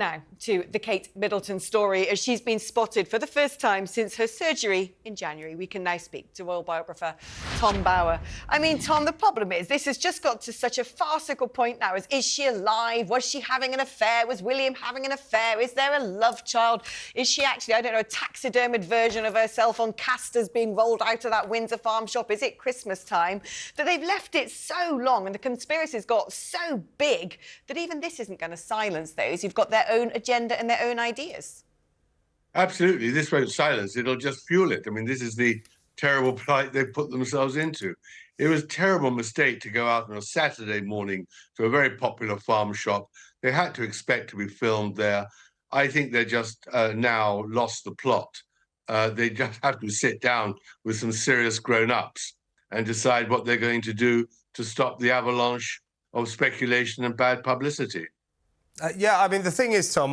Now, to the Kate Middleton story, as she's been spotted for the first time since her surgery in January. We can now speak to royal biographer Tom Bower. I mean, Tom, the problem is this has just got to such a farcical point now. Is she alive? Was she having an affair? Was William having an affair? Is there a love child? Is she actually, I don't know, a taxidermied version of herself on casters being rolled out of that Windsor Farm Shop? Is it Christmas time? That they've left it so long and the conspiracy's got so big that even this isn't going to silence those who've got their own agenda and their own ideas. Absolutely. This won't silence. It'll just fuel it. I mean, this is the terrible plight they've put themselves into. It was a terrible mistake to go out on a Saturday morning to a very popular farm shop. They had to expect to be filmed there. I think they just now lost the plot. They just have to sit down with some serious grown-ups and decide what they're going to do to stop the avalanche of speculation and bad publicity. Yeah, I mean, the thing is, Tom,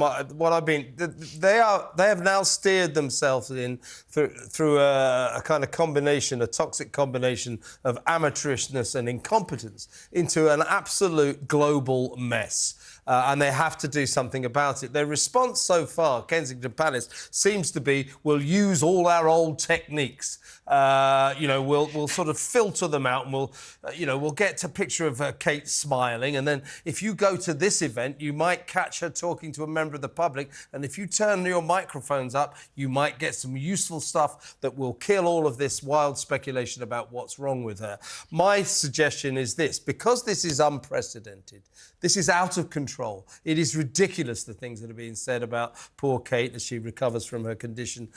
they have now steered themselves in through a kind of combination, a toxic combination of amateurishness and incompetence into an absolute global mess. And they have to do something about it. Their response so far, Kensington Palace, seems to be, we'll use all our old techniques. We'll sort of filter them out and we'll get a picture of Kate smiling. And then if you go to this event, you might catch her talking to a member of the public. And if you turn your microphones up, you might get some useful stuff that will kill all of this wild speculation about what's wrong with her. My suggestion is this, because this is unprecedented, this is out of control. It is ridiculous, the things that are being said about poor Kate as she recovers from her condition,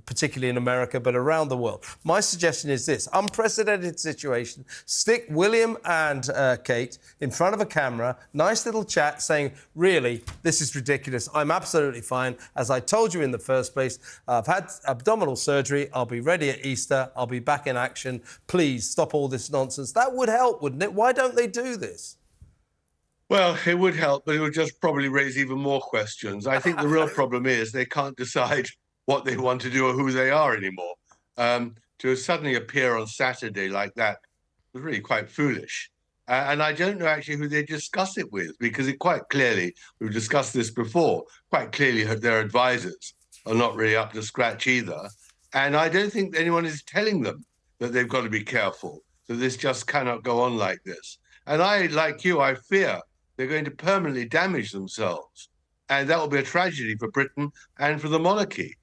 particularly in America, but around the world. My suggestion is this, unprecedented situation, stick William and Kate in front of a camera, nice little chat saying, really, this is ridiculous. I'm absolutely fine. As I told you in the first place, I've had abdominal surgery. I'll be ready at Easter. I'll be back in action. Please stop all this nonsense. That would help, wouldn't it? Why don't they do this? Well, it would help, but it would just probably raise even more questions. I think the real problem is they can't decide what they want to do or who they are anymore. To suddenly appear on Saturday like that was really quite foolish. And I don't know actually who they discuss it with, because it quite clearly, we've discussed this before, quite clearly their advisors are not really up to scratch either. And I don't think anyone is telling them that they've got to be careful, that this just cannot go on like this. And I, like you, I fear they're going to permanently damage themselves. And that will be a tragedy for Britain and for the monarchy.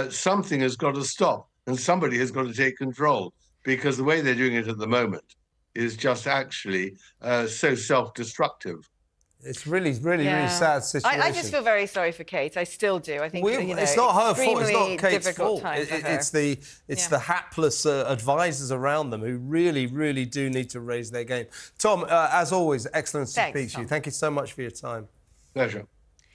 Something has got to stop and somebody has got to take control, because the way they're doing it at the moment is just actually so self-destructive. It's really sad situation. I just feel very sorry for Kate. I still do. I think it's not her fault. It's not Kate's fault. It's the hapless advisors around them who really do need to raise their game. Tom, as always, excellent to speak to you. Thank you so much for your time. Pleasure.